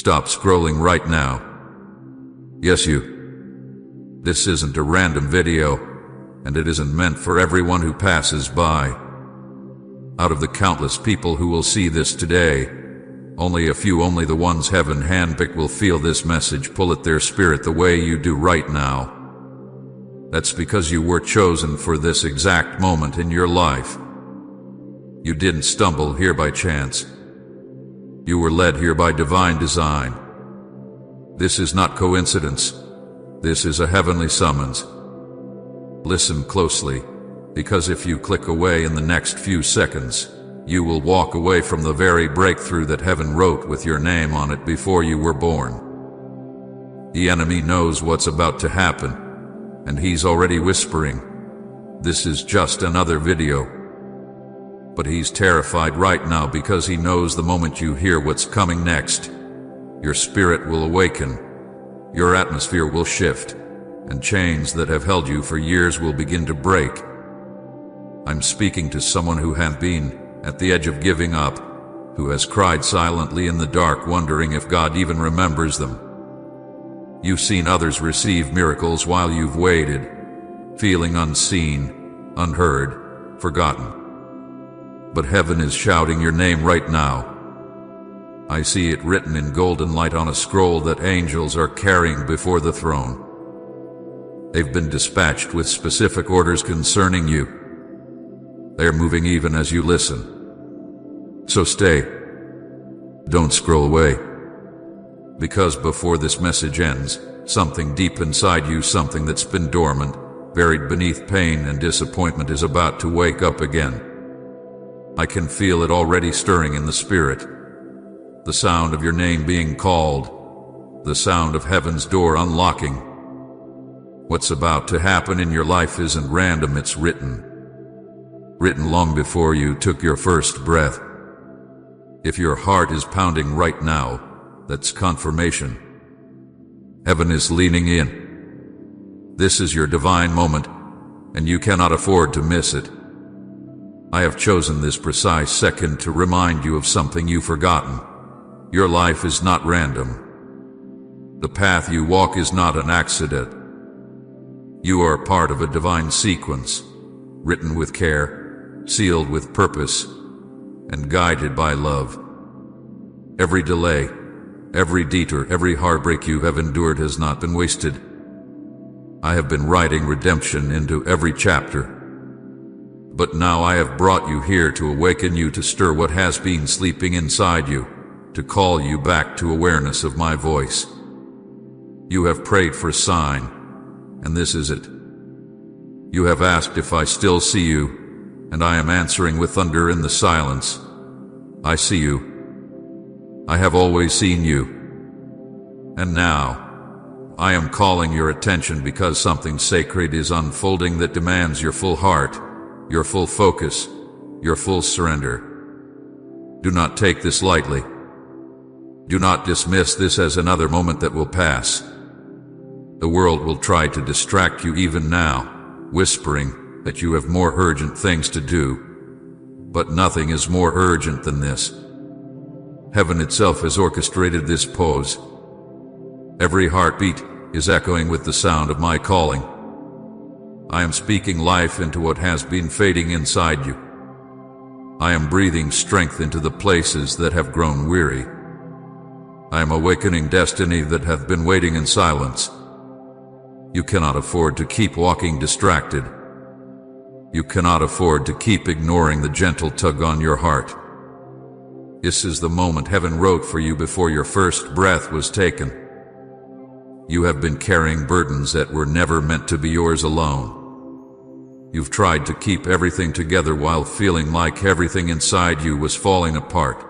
Stop scrolling right now. Yes, you. This isn't a random video, and it isn't meant for everyone who passes by. Out of the countless people who will see this today, only a few, only the ones heaven handpicked, will feel this message pull at their spirit the way you do right now. That's because you were chosen for this exact moment in your life. You didn't stumble here by chance. You were led here by divine design. This is not coincidence. This is a heavenly summons. Listen closely, because if you click away in the next few seconds, you will walk away from the very breakthrough that heaven wrote with your name on it before you were born. The enemy knows what's about to happen, and he's already whispering, "This is just another video." But he's terrified right now because he knows the moment you hear what's coming next, your spirit will awaken, your atmosphere will shift, and chains that have held you for years will begin to break. I'm speaking to someone who has been at the edge of giving up, who has cried silently in the dark wondering if God even remembers them. You've seen others receive miracles while you've waited, feeling unseen, unheard, forgotten. But heaven is shouting your name right now. I see it written in golden light on a scroll that angels are carrying before the throne. They've been dispatched with specific orders concerning you. They're moving even as you listen. So stay. Don't scroll away. Because before this message ends, something deep inside you, something that's been dormant, buried beneath pain and disappointment, is about to wake up again. I can feel it already stirring in the spirit. The sound of your name being called. The sound of heaven's door unlocking. What's about to happen in your life isn't random, it's written. Written long before you took your first breath. If your heart is pounding right now, that's confirmation. Heaven is leaning in. This is your divine moment, and you cannot afford to miss it. I have chosen this precise second to remind you of something you've forgotten. Your life is not random. The path you walk is not an accident. You are part of a divine sequence, written with care, sealed with purpose, and guided by love. Every delay, every detour, every heartbreak you have endured has not been wasted. I have been writing redemption into every chapter. But now I have brought you here to awaken you, to stir what has been sleeping inside you, to call you back to awareness of my voice. You have prayed for a sign, and this is it. You have asked if I still see you, and I am answering with thunder in the silence. I see you. I have always seen you. And now, I am calling your attention because something sacred is unfolding that demands your full heart, your full focus, your full surrender. Do not take this lightly. Do not dismiss this as another moment that will pass. The world will try to distract you even now, whispering that you have more urgent things to do. But nothing is more urgent than this. Heaven itself has orchestrated this pose. Every heartbeat is echoing with the sound of my calling. I am speaking life into what has been fading inside you. I am breathing strength into the places that have grown weary. I am awakening destiny that hath been waiting in silence. You cannot afford to keep walking distracted. You cannot afford to keep ignoring the gentle tug on your heart. This is the moment heaven wrote for you before your first breath was taken. You have been carrying burdens that were never meant to be yours alone. You've tried to keep everything together while feeling like everything inside you was falling apart.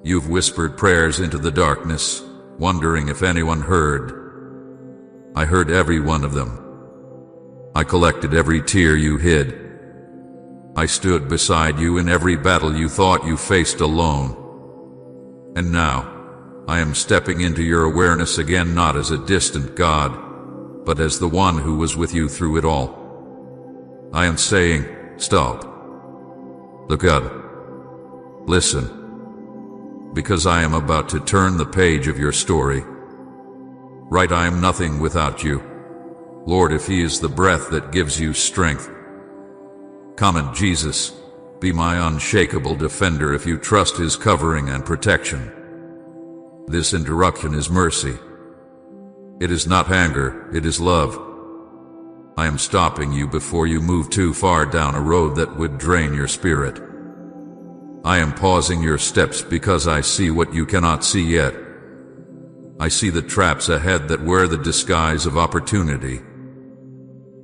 You've whispered prayers into the darkness, wondering if anyone heard. I heard every one of them. I collected every tear you hid. I stood beside you in every battle you thought you faced alone. And now, I am stepping into your awareness again, not as a distant God, but as the one who was with you through it all. I am saying, stop. Look up. Listen. because I am about to turn the page of your story. Right, I am nothing without you. Lord, if He is the breath that gives you strength, come and Jesus, be my unshakable defender if you trust His covering and protection. This interruption is mercy. It is not anger, it is love. I am stopping you before you move too far down a road that would drain your spirit. I am pausing your steps because I see what you cannot see yet. I see the traps ahead that wear the disguise of opportunity.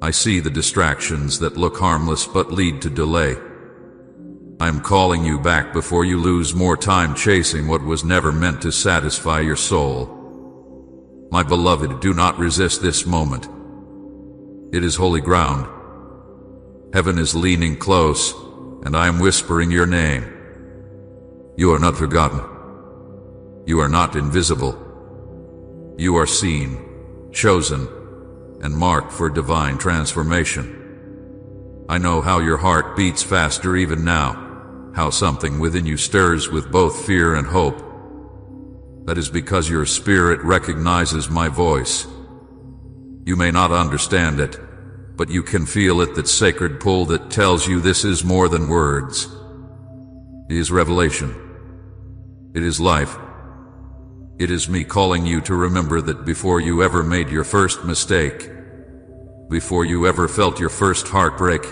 I see the distractions that look harmless but lead to delay. I am calling you back before you lose more time chasing what was never meant to satisfy your soul. My beloved, do not resist this moment. It is holy ground. Heaven is leaning close, and I am whispering your name. You are not forgotten. You are not invisible. You are seen, chosen, and marked for divine transformation. I know how your heart beats faster even now, how something within you stirs with both fear and hope. That is because your spirit recognizes my voice. You may not understand it, but you can feel it, that sacred pull that tells you this is more than words. It is revelation. It is life. It is me calling you to remember that before you ever made your first mistake, before you ever felt your first heartbreak,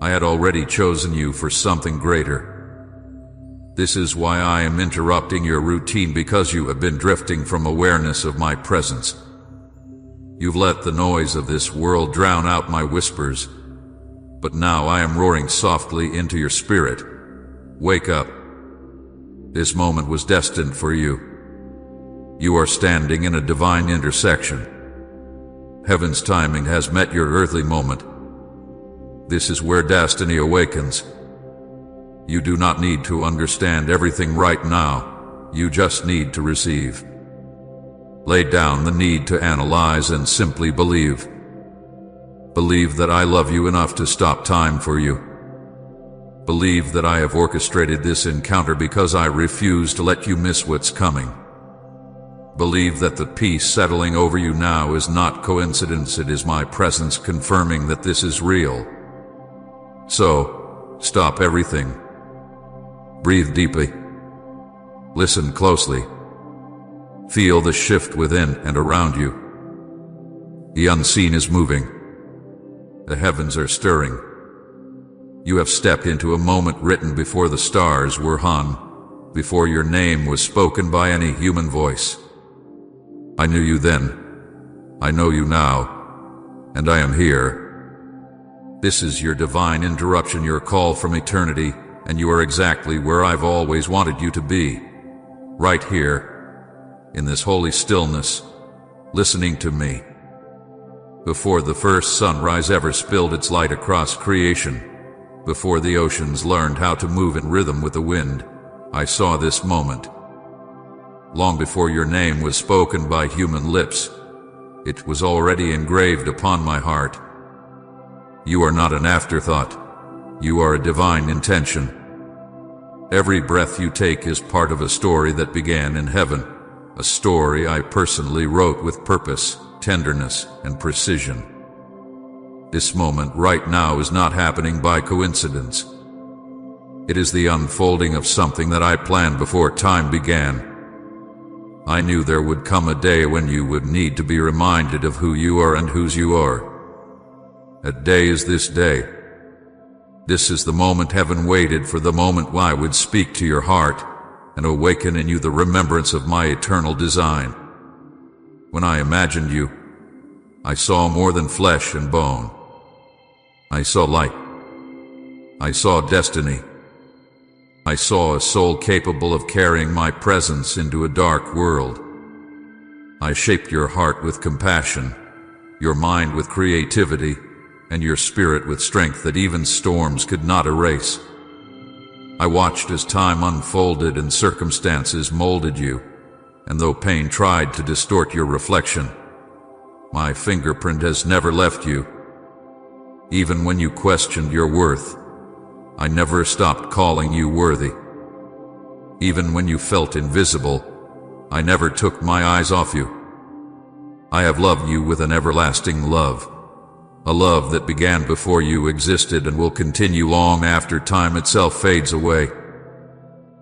I had already chosen you for something greater. This is why I am interrupting your routine, because you have been drifting from awareness of my presence. You've let the noise of this world drown out my whispers, but now I am roaring softly into your spirit. Wake up. This moment was destined for you. You are standing in a divine intersection. Heaven's timing has met your earthly moment. This is where destiny awakens. You do not need to understand everything right now. You just need to receive. Lay down the need to analyze and simply believe. Believe that I love you enough to stop time for you. Believe that I have orchestrated this encounter because I refuse to let you miss what's coming. Believe that the peace settling over you now is not coincidence, it is my presence confirming that this is real. So, stop everything. Breathe deeply. Listen closely. Feel the shift within and around you. The unseen is moving. The heavens are stirring. You have stepped into a moment written before the stars were hung, before your name was spoken by any human voice. I knew you then. I know you now. And I am here. This is your divine interruption, your call from eternity, and you are exactly where I've always wanted you to be. Right here, in this holy stillness, listening to me. Before the first sunrise ever spilled its light across creation, before the oceans learned how to move in rhythm with the wind, I saw this moment. Long before your name was spoken by human lips, it was already engraved upon my heart. You are not an afterthought. You are a divine intention. Every breath you take is part of a story that began in heaven, a story I personally wrote with purpose, tenderness, and precision. This moment right now is not happening by coincidence. It is the unfolding of something that I planned before time began. I knew there would come a day when you would need to be reminded of who you are and whose you are. That day is this day. This is the moment heaven waited for, the moment I would speak to your heart and awaken in you the remembrance of my eternal design. When I imagined you, I saw more than flesh and bone. I saw light. I saw destiny. I saw a soul capable of carrying my presence into a dark world. I shaped your heart with compassion, your mind with creativity, and your spirit with strength that even storms could not erase. I watched as time unfolded and circumstances molded you, and though pain tried to distort your reflection, my fingerprint has never left you. Even when you questioned your worth, I never stopped calling you worthy. Even when you felt invisible, I never took my eyes off you. I have loved you with an everlasting love, a love that began before you existed and will continue long after time itself fades away.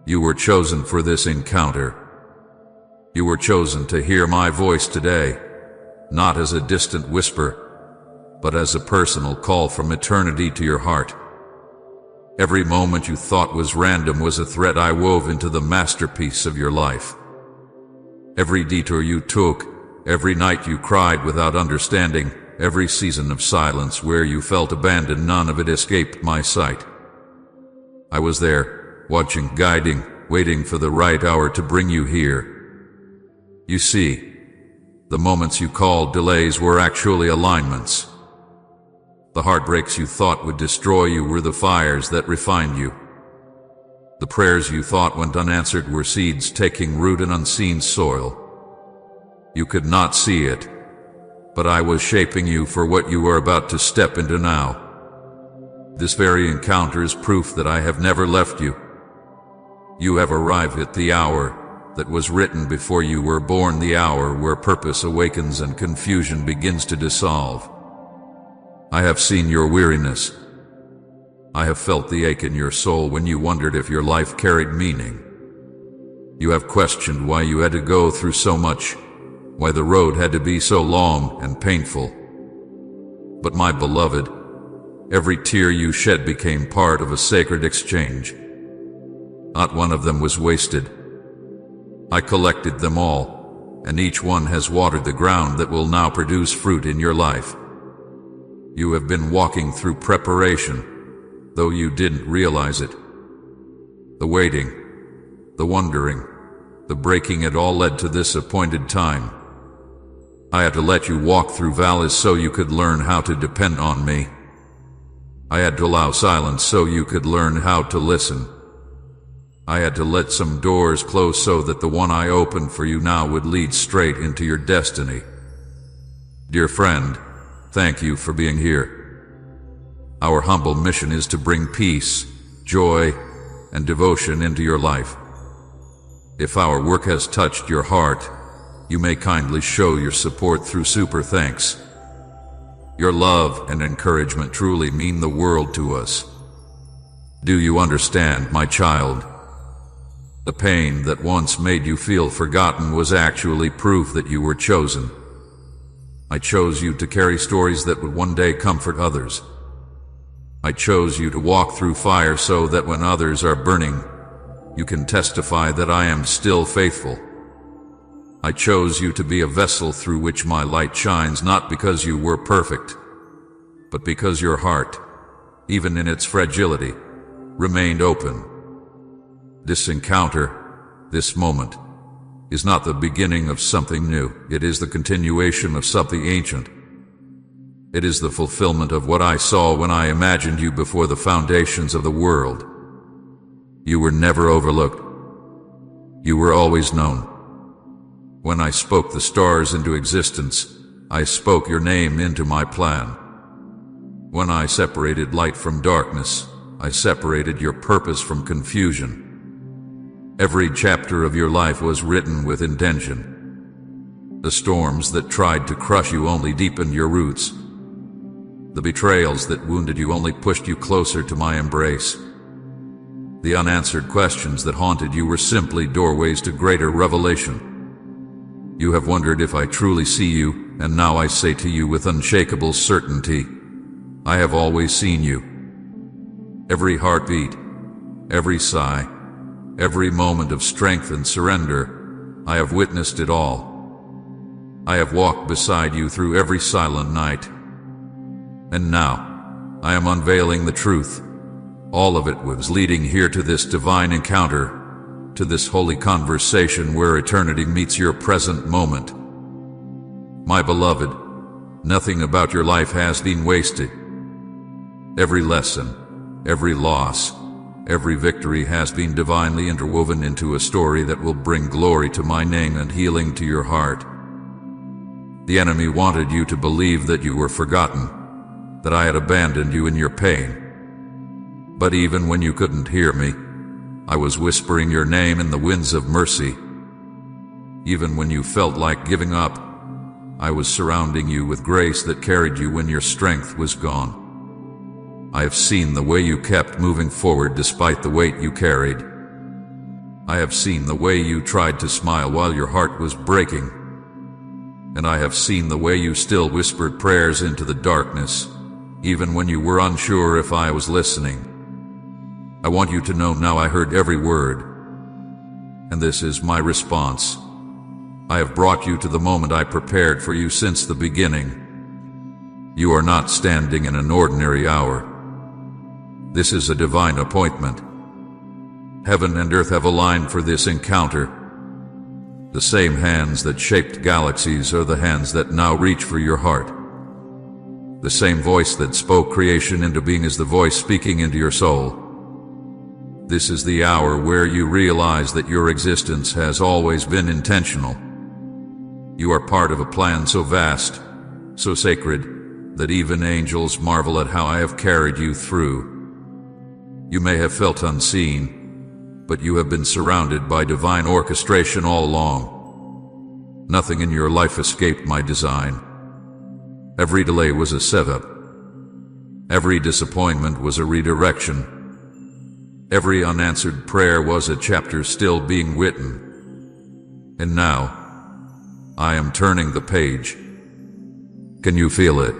You were chosen for this encounter. You were chosen to hear my voice today, not as a distant whisper, but as a personal call from eternity to your heart. Every moment you thought was random was a thread I wove into the masterpiece of your life. Every detour you took, every night you cried without understanding, every season of silence where you felt abandoned, none of it escaped my sight. I was there, watching, guiding, waiting for the right hour to bring you here. You see, the moments you called delays were actually alignments. The heartbreaks you thought would destroy you were the fires that refined you. The prayers you thought went unanswered were seeds taking root in unseen soil. You could not see it, but I was shaping you for what you are about to step into now. This very encounter is proof that I have never left you. You have arrived at the hour that was written before you were born, the hour where purpose awakens and confusion begins to dissolve. I have seen your weariness. I have felt the ache in your soul when you wondered if your life carried meaning. You have questioned why you had to go through so much, why the road had to be so long and painful. But my beloved, every tear you shed became part of a sacred exchange. Not one of them was wasted. I collected them all, and each one has watered the ground that will now produce fruit in your life. You have been walking through preparation, though you didn't realize it. The waiting, the wondering, the breaking, it all led to this appointed time. I had to let you walk through valleys so you could learn how to depend on me. I had to allow silence so you could learn how to listen. I had to let some doors close so that the one I opened for you now would lead straight into your destiny. Dear friend, thank you for being here. Our humble mission is to bring peace, joy, and devotion into your life. If our work has touched your heart, you may kindly show your support through super thanks. Your love and encouragement truly mean the world to us. Do you understand, my child? The pain that once made you feel forgotten was actually proof that you were chosen. I chose you to carry stories that would one day comfort others. I chose you to walk through fire so that when others are burning, you can testify that I am still faithful. I chose you to be a vessel through which my light shines, not because you were perfect, but because your heart, even in its fragility, remained open. This encounter, this moment, is not the beginning of something new. It is the continuation of something ancient. It is the fulfillment of what I saw when I imagined you before the foundations of the world. You were never overlooked. You were always known. When I spoke the stars into existence, I spoke your name into my plan. When I separated light from darkness, I separated your purpose from confusion. Every chapter of your life was written with intention. The storms that tried to crush you only deepened your roots. The betrayals that wounded you only pushed you closer to my embrace. The unanswered questions that haunted you were simply doorways to greater revelation. You have wondered if I truly see you, and now I say to you with unshakable certainty, I have always seen you. Every heartbeat, every sigh, every moment of strength and surrender, I have witnessed it all. I have walked beside you through every silent night. And now, I am unveiling the truth. All of it was leading here to this divine encounter, to this holy conversation where eternity meets your present moment. My beloved, nothing about your life has been wasted. Every lesson, every loss, every victory has been divinely interwoven into a story that will bring glory to my name and healing to your heart. The enemy wanted you to believe that you were forgotten, that I had abandoned you in your pain. But even when you couldn't hear me, I was whispering your name in the winds of mercy. Even when you felt like giving up, I was surrounding you with grace that carried you when your strength was gone. I have seen the way you kept moving forward despite the weight you carried. I have seen the way you tried to smile while your heart was breaking. And I have seen the way you still whispered prayers into the darkness, even when you were unsure if I was listening. I want you to know now I heard every word, and this is my response. I have brought you to the moment I prepared for you since the beginning. You are not standing in an ordinary hour. This is a divine appointment. Heaven and earth have aligned for this encounter. The same hands that shaped galaxies are the hands that now reach for your heart. The same voice that spoke creation into being is the voice speaking into your soul. This is the hour where you realize that your existence has always been intentional. You are part of a plan so vast, so sacred, that even angels marvel at how I have carried you through. You may have felt unseen, but you have been surrounded by divine orchestration all along. Nothing in your life escaped my design. Every delay was a setup. Every disappointment was a redirection. Every unanswered prayer was a chapter still being written. And now, I am turning the page. Can you feel it?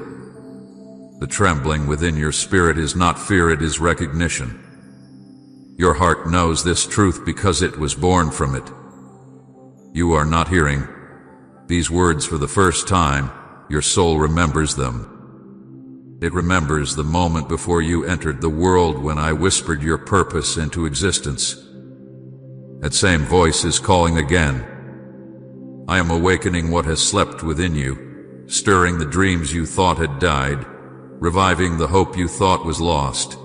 The trembling within your spirit is not fear, it is recognition. Your heart knows this truth because it was born from it. You are not hearing these words for the first time. Your soul remembers them. It remembers the moment before you entered the world when I whispered your purpose into existence. That same voice is calling again. I am awakening what has slept within you, stirring the dreams you thought had died, reviving the hope you thought was lost.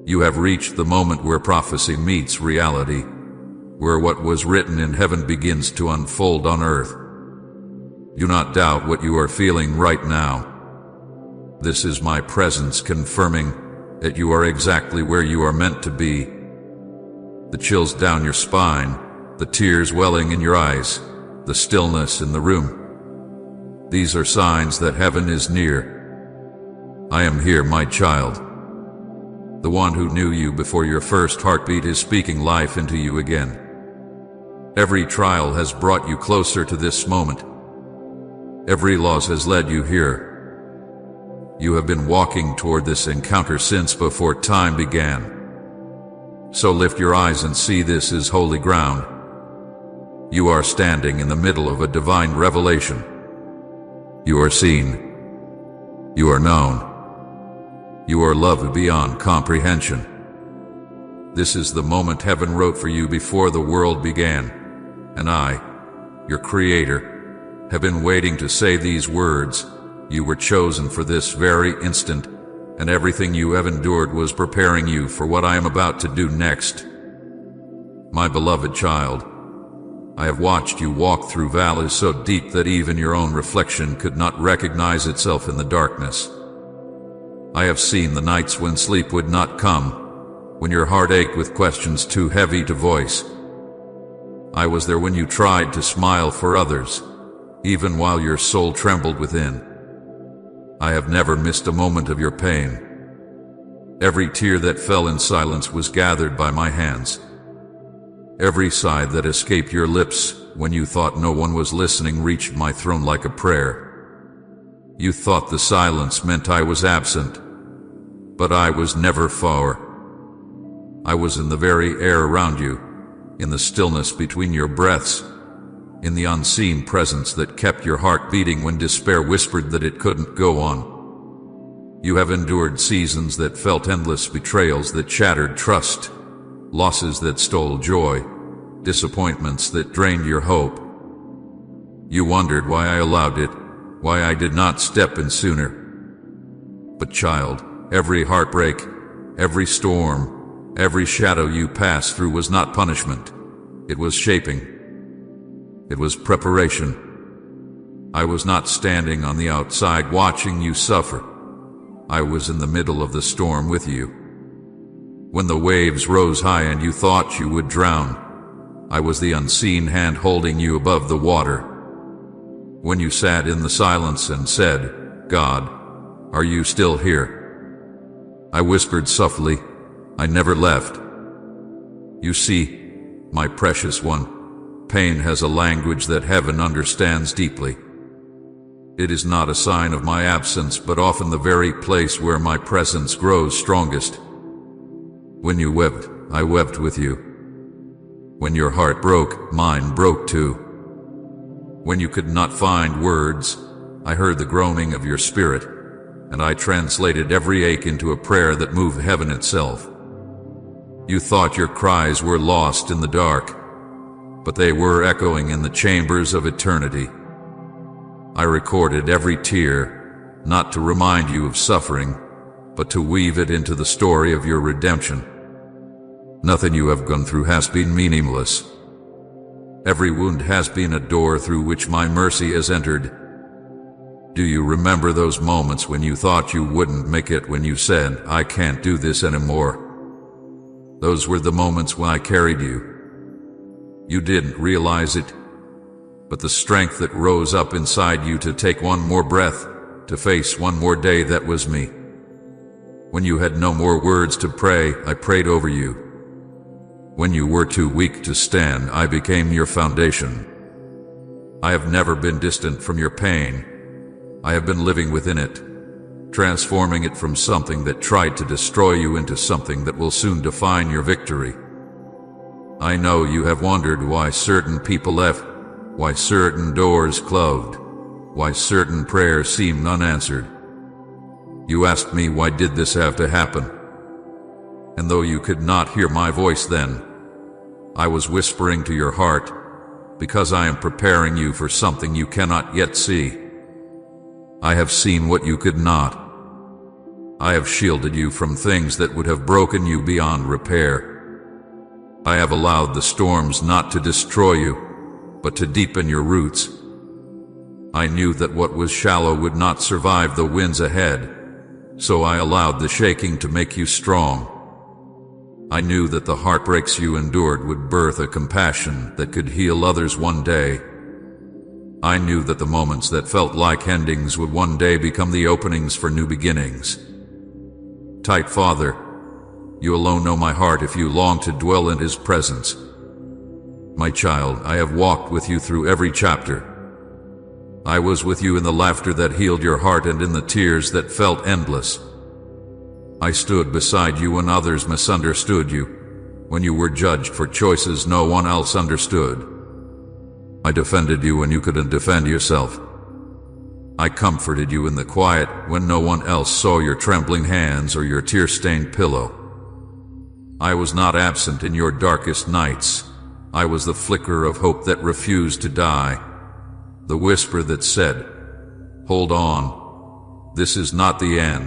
You have reached the moment where prophecy meets reality, where what was written in heaven begins to unfold on earth. Do not doubt what you are feeling right now. This is my presence confirming that you are exactly where you are meant to be. The chills down your spine, the tears welling in your eyes, the stillness in the room. These are signs that heaven is near. I am here, my child. The one who knew you before your first heartbeat is speaking life into you again. Every trial has brought you closer to this moment. Every loss has led you here. You have been walking toward this encounter since before time began. So lift your eyes and see this is holy ground. You are standing in the middle of a divine revelation. You are seen. You are known. You are loved beyond comprehension. This is the moment heaven wrote for you before the world began. And I, your creator, have been waiting to say these words. You were chosen for this very instant, and everything you have endured was preparing you for what I am about to do next. My beloved child, I have watched you walk through valleys so deep that even your own reflection could not recognize itself in the darkness. I have seen the nights when sleep would not come, when your heart ached with questions too heavy to voice. I was there when you tried to smile for others, even while your soul trembled within. I have never missed a moment of your pain. Every tear that fell in silence was gathered by my hands. Every sigh that escaped your lips when you thought no one was listening reached my throne like a prayer. You thought the silence meant I was absent, but I was never far. I was in the very air around you, in the stillness between your breaths, in the unseen presence that kept your heart beating when despair whispered that it couldn't go on. You have endured seasons that felt endless, betrayals that shattered trust, losses that stole joy, disappointments that drained your hope. You wondered why I allowed it, why I did not step in sooner. But child, every heartbreak, every storm, every shadow you passed through was not punishment. It was shaping. It was preparation. I was not standing on the outside watching you suffer. I was in the middle of the storm with you. When the waves rose high and you thought you would drown, I was the unseen hand holding you above the water. When you sat in the silence and said, "God, are you still here?" I whispered softly, "I never left." You see, my precious one, pain has a language that heaven understands deeply. It is not a sign of my absence, but often the very place where my presence grows strongest. When you wept, I wept with you. When your heart broke, mine broke too. When you could not find words, I heard the groaning of your spirit, and I translated every ache into a prayer that moved heaven itself. You thought your cries were lost in the dark, but they were echoing in the chambers of eternity. I recorded every tear, not to remind you of suffering, but to weave it into the story of your redemption. Nothing you have gone through has been meaningless. Every wound has been a door through which my mercy has entered. Do you remember those moments when you thought you wouldn't make it, when you said, "I can't do this anymore"? Those were the moments when I carried you. You didn't realize it, but the strength that rose up inside you to take one more breath, to face one more day, that was me. When you had no more words to pray, I prayed over you. When you were too weak to stand, I became your foundation. I have never been distant from your pain. I have been living within it, transforming it from something that tried to destroy you into something that will soon define your victory. I know you have wondered why certain people left, why certain doors closed, why certain prayers seemed unanswered. You asked me, why did this have to happen? And though you could not hear my voice then, I was whispering to your heart, because I am preparing you for something you cannot yet see. I have seen what you could not. I have shielded you from things that would have broken you beyond repair. I have allowed the storms not to destroy you, but to deepen your roots. I knew that what was shallow would not survive the winds ahead, so I allowed the shaking to make you strong. I knew that the heartbreaks you endured would birth a compassion that could heal others one day. I knew that the moments that felt like endings would one day become the openings for new beginnings. Tight Father, you alone know my heart if you long to dwell in His presence. My child, I have walked with you through every chapter. I was with you in the laughter that healed your heart and in the tears that felt endless. I stood beside you when others misunderstood you, when you were judged for choices no one else understood. I defended you when you couldn't defend yourself. I comforted you in the quiet when no one else saw your trembling hands or your tear-stained pillow. I was not absent in your darkest nights. I was the flicker of hope that refused to die, the whisper that said, "Hold on, this is not the end."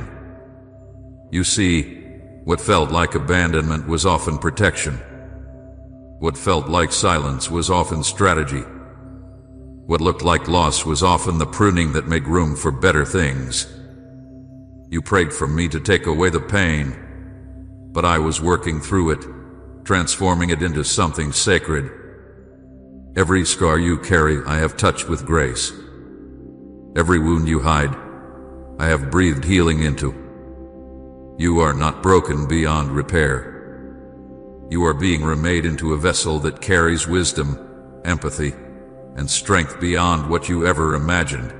You see, what felt like abandonment was often protection. What felt like silence was often strategy. What looked like loss was often the pruning that made room for better things. You prayed for me to take away the pain, but I was working through it, transforming it into something sacred. Every scar you carry, I have touched with grace. Every wound you hide, I have breathed healing into. You are not broken beyond repair. You are being remade into a vessel that carries wisdom, empathy, and strength beyond what you ever imagined.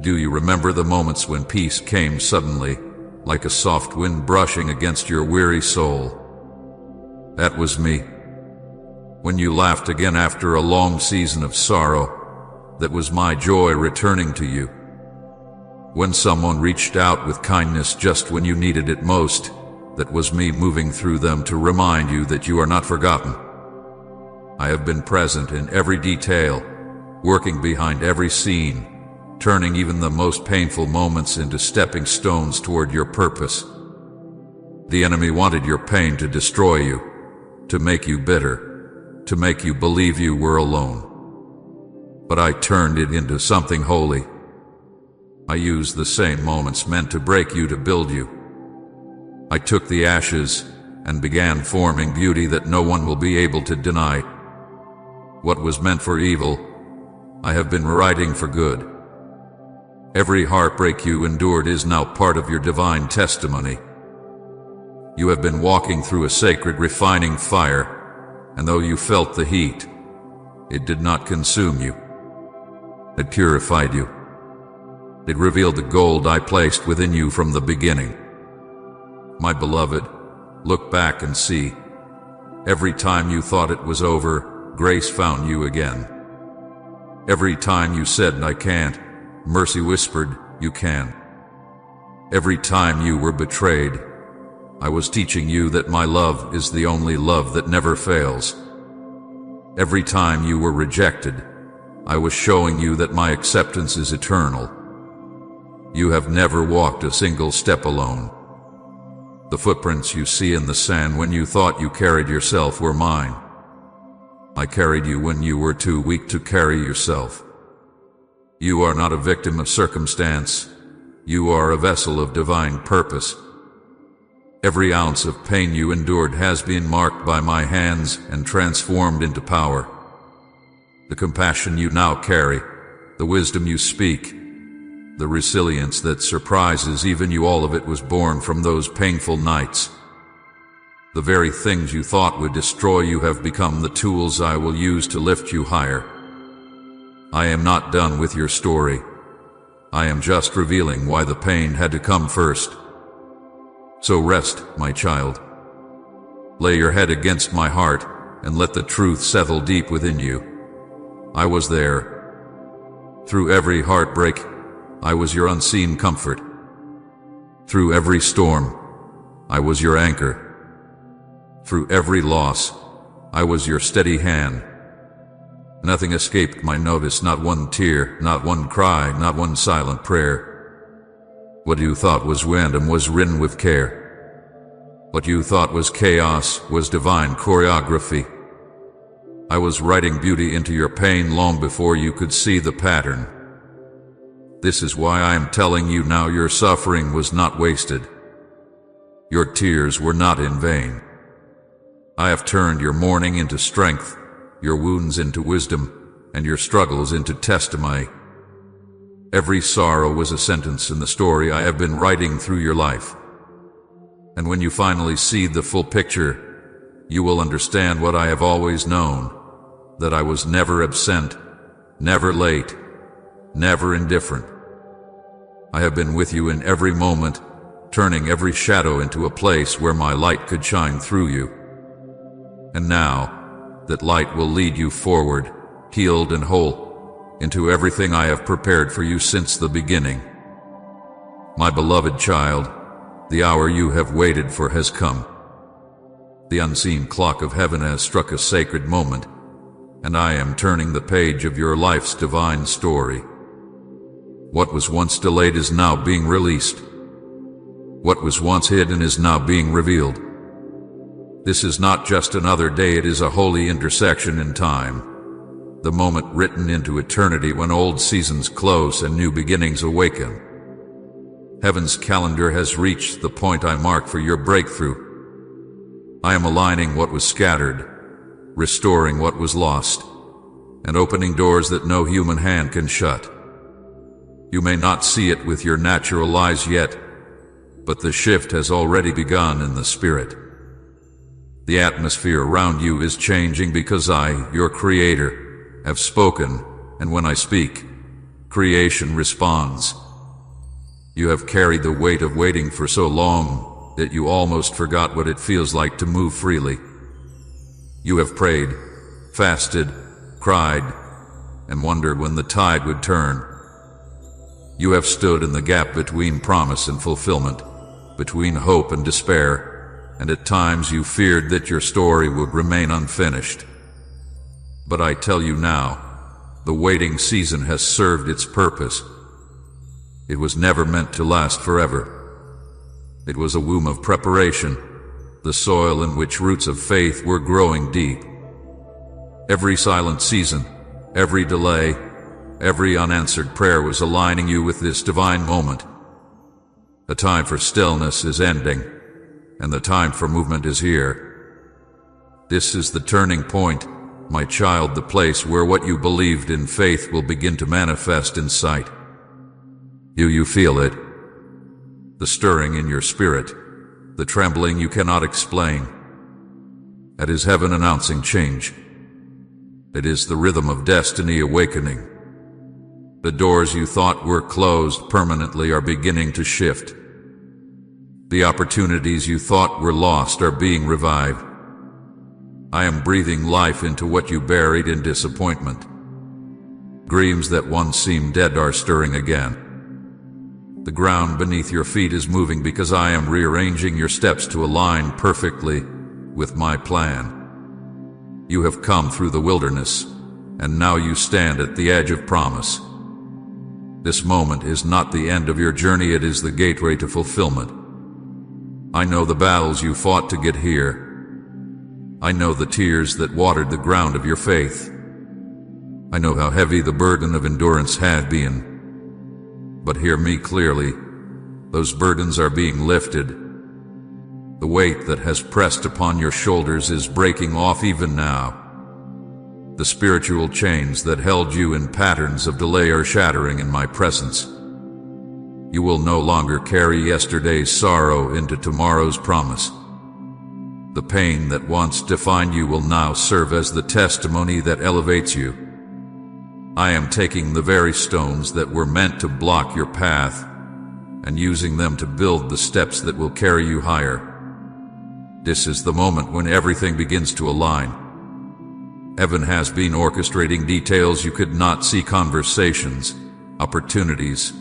Do you remember the moments when peace came suddenly, like a soft wind brushing against your weary soul? That was me. When you laughed again after a long season of sorrow, that was my joy returning to you. When someone reached out with kindness just when you needed it most, that was me moving through them to remind you that you are not forgotten. I have been present in every detail, working behind every scene, turning even the most painful moments into stepping stones toward your purpose. The enemy wanted your pain to destroy you, to make you bitter, to make you believe you were alone. But I turned it into something holy. I used the same moments meant to break you to build you. I took the ashes, and began forming beauty that no one will be able to deny. What was meant for evil, I have been writing for good. Every heartbreak you endured is now part of your divine testimony. You have been walking through a sacred refining fire, and though you felt the heat, it did not consume you. It purified you. It revealed the gold I placed within you from the beginning. My beloved, look back and see. Every time you thought it was over, grace found you again. Every time you said, "I can't," mercy whispered, "You can." Every time you were betrayed, I was teaching you that my love is the only love that never fails. Every time you were rejected, I was showing you that my acceptance is eternal. You have never walked a single step alone. The footprints you see in the sand when you thought you carried yourself were mine. I carried you when you were too weak to carry yourself. You are not a victim of circumstance. You are a vessel of divine purpose. Every ounce of pain you endured has been marked by my hands and transformed into power. The compassion you now carry, the wisdom you speak, the resilience that surprises even you, all of it was born from those painful nights. The very things you thought would destroy you have become the tools I will use to lift you higher. I am not done with your story. I am just revealing why the pain had to come first. So rest, my child. Lay your head against my heart and let the truth settle deep within you. I was there. Through every heartbreak, I was your unseen comfort. Through every storm, I was your anchor. Through every loss, I was your steady hand. Nothing escaped my notice, not one tear, not one cry, not one silent prayer. What you thought was random was written with care. What you thought was chaos was divine choreography. I was writing beauty into your pain long before you could see the pattern. This is why I am telling you now, your suffering was not wasted. Your tears were not in vain. I have turned your mourning into strength, your wounds into wisdom, and your struggles into testimony. Every sorrow was a sentence in the story I have been writing through your life. And when you finally see the full picture, you will understand what I have always known, that I was never absent, never late, never indifferent. I have been with you in every moment, turning every shadow into a place where my light could shine through you. And now, that light will lead you forward, healed and whole, into everything I have prepared for you since the beginning. My beloved child, the hour you have waited for has come. The unseen clock of heaven has struck a sacred moment, and I am turning the page of your life's divine story. What was once delayed is now being released. What was once hidden is now being revealed. This is not just another day, it is a holy intersection in time. The moment written into eternity when old seasons close and new beginnings awaken. Heaven's calendar has reached the point I marked for your breakthrough. I am aligning what was scattered, restoring what was lost, and opening doors that no human hand can shut. You may not see it with your natural eyes yet, but the shift has already begun in the spirit. The atmosphere around you is changing because I, your Creator, have spoken, and when I speak, creation responds. You have carried the weight of waiting for so long that you almost forgot what it feels like to move freely. You have prayed, fasted, cried, and wondered when the tide would turn. You have stood in the gap between promise and fulfillment, between hope and despair, and at times you feared that your story would remain unfinished. But I tell you now, the waiting season has served its purpose. It was never meant to last forever. It was a womb of preparation, the soil in which roots of faith were growing deep. Every silent season, every delay, every unanswered prayer was aligning you with this divine moment. A time for stillness is ending. and the time for movement is here. This is the turning point, my child, the place where what you believed in faith will begin to manifest in sight. You feel it. The stirring in your spirit, the trembling you cannot explain. It is heaven announcing change. It is the rhythm of destiny awakening. The doors you thought were closed permanently are beginning to shift. The opportunities you thought were lost are being revived. I am breathing life into what you buried in disappointment. Dreams that once seemed dead are stirring again. The ground beneath your feet is moving because I am rearranging your steps to align perfectly with my plan. You have come through the wilderness, and now you stand at the edge of promise. This moment is not the end of your journey, it is the gateway to fulfillment. I know the battles you fought to get here. I know the tears that watered the ground of your faith. I know how heavy the burden of endurance had been. But hear me clearly, those burdens are being lifted. The weight that has pressed upon your shoulders is breaking off even now. The spiritual chains that held you in patterns of delay are shattering in my presence. You will no longer carry yesterday's sorrow into tomorrow's promise. The pain that once defined you will now serve as the testimony that elevates you. I am taking the very stones that were meant to block your path and using them to build the steps that will carry you higher. This is the moment when everything begins to align. Heaven has been orchestrating details you could not see, conversations, opportunities,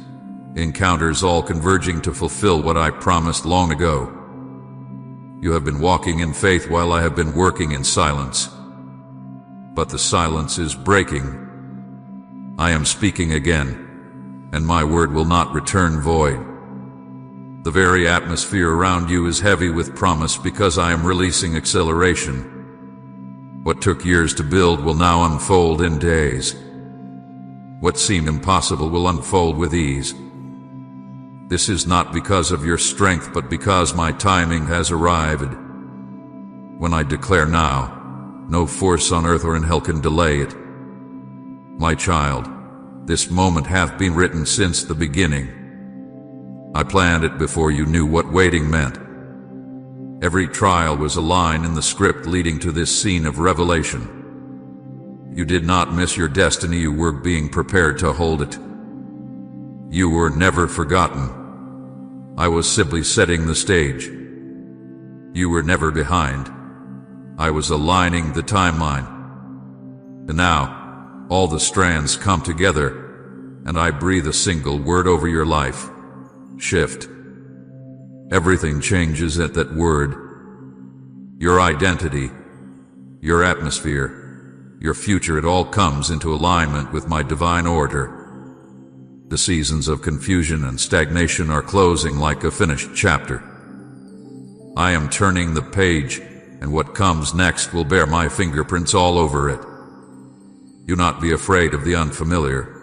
encounters, all converging to fulfill what I promised long ago. You have been walking in faith while I have been working in silence. But the silence is breaking. I am speaking again, and my word will not return void. The very atmosphere around you is heavy with promise because I am releasing acceleration. What took years to build will now unfold in days. What seemed impossible will unfold with ease. This is not because of your strength, but because my timing has arrived. When I declare now, no force on earth or in hell can delay it. My child, this moment hath been written since the beginning. I planned it before you knew what waiting meant. Every trial was a line in the script leading to this scene of revelation. You did not miss your destiny, you were being prepared to hold it. You were never forgotten. I was simply setting the stage. You were never behind. I was aligning the timeline. And now, all the strands come together, and I breathe a single word over your life. Shift. Everything changes at that word. Your identity, your atmosphere, your future, it all comes into alignment with my divine order. The seasons of confusion and stagnation are closing like a finished chapter. I am turning the page, and what comes next will bear my fingerprints all over it. Do not be afraid of the unfamiliar.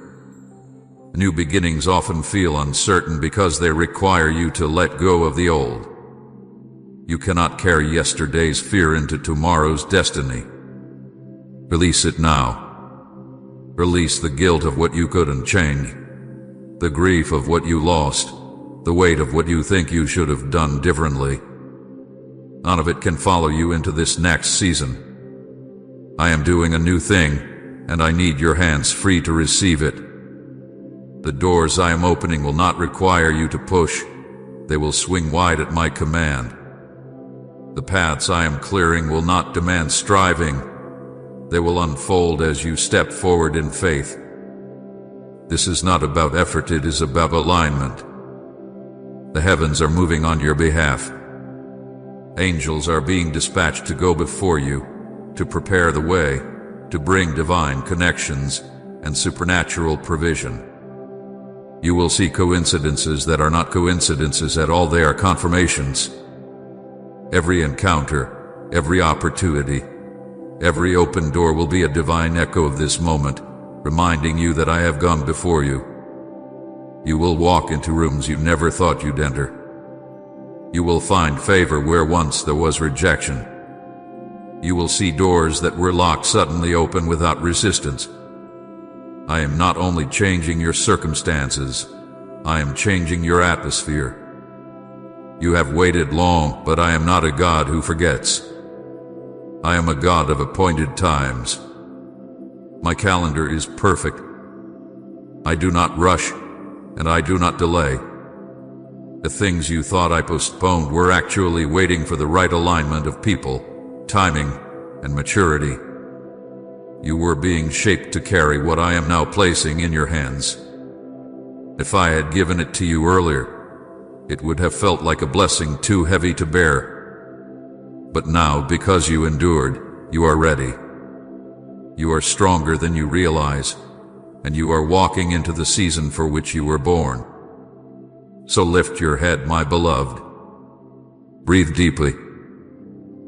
New beginnings often feel uncertain because they require you to let go of the old. You cannot carry yesterday's fear into tomorrow's destiny. Release it now. Release the guilt of what you couldn't change, the grief of what you lost, the weight of what you think you should have done differently. None of it can follow you into this next season. I am doing a new thing, and I need your hands free to receive it. The doors I am opening will not require you to push. They will swing wide at my command. The paths I am clearing will not demand striving. They will unfold as you step forward in faith. This is not about effort, it is about alignment. The heavens are moving on your behalf. Angels are being dispatched to go before you, to prepare the way, to bring divine connections and supernatural provision. You will see coincidences that are not coincidences at all, they are confirmations. Every encounter, every opportunity, every open door will be a divine echo of this moment, reminding you that I have gone before you. You will walk into rooms you never thought you'd enter. You will find favor where once there was rejection. You will see doors that were locked suddenly open without resistance. I am not only changing your circumstances, I am changing your atmosphere. You have waited long, but I am not a God who forgets. I am a God of appointed times. My calendar is perfect. I do not rush, and I do not delay. The things you thought I postponed were actually waiting for the right alignment of people, timing, and maturity. You were being shaped to carry what I am now placing in your hands. If I had given it to you earlier, it would have felt like a blessing too heavy to bear. But now, because you endured, you are ready. You are stronger than you realize, and you are walking into the season for which you were born. So lift your head, my beloved. Breathe deeply.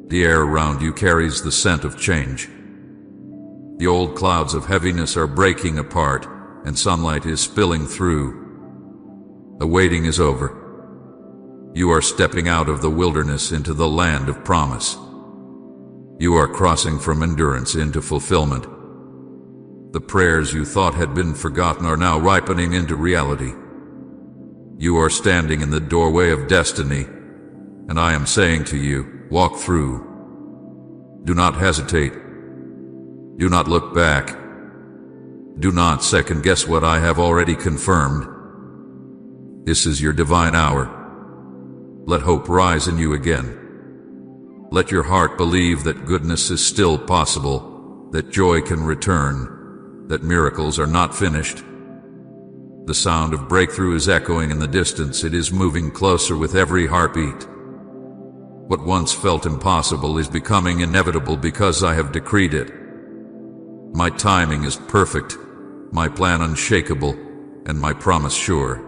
The air around you carries the scent of change. The old clouds of heaviness are breaking apart, and sunlight is spilling through. The waiting is over. You are stepping out of the wilderness into the land of promise. You are crossing from endurance into fulfillment. The prayers you thought had been forgotten are now ripening into reality. You are standing in the doorway of destiny, and I am saying to you, walk through. Do not hesitate. Do not look back. Do not second guess what I have already confirmed. This is your divine hour. Let hope rise in you again. Let your heart believe that goodness is still possible, that joy can return, that miracles are not finished. The sound of breakthrough is echoing in the distance. It is moving closer with every heartbeat. What once felt impossible is becoming inevitable because I have decreed it. My timing is perfect, my plan unshakable, and my promise sure.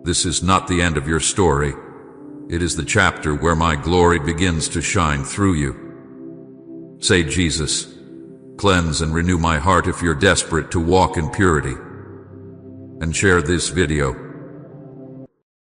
This is not the end of your story. It is the chapter where my glory begins to shine through you. Say, Jesus, cleanse and renew my heart if you're desperate to walk in purity. And share this video.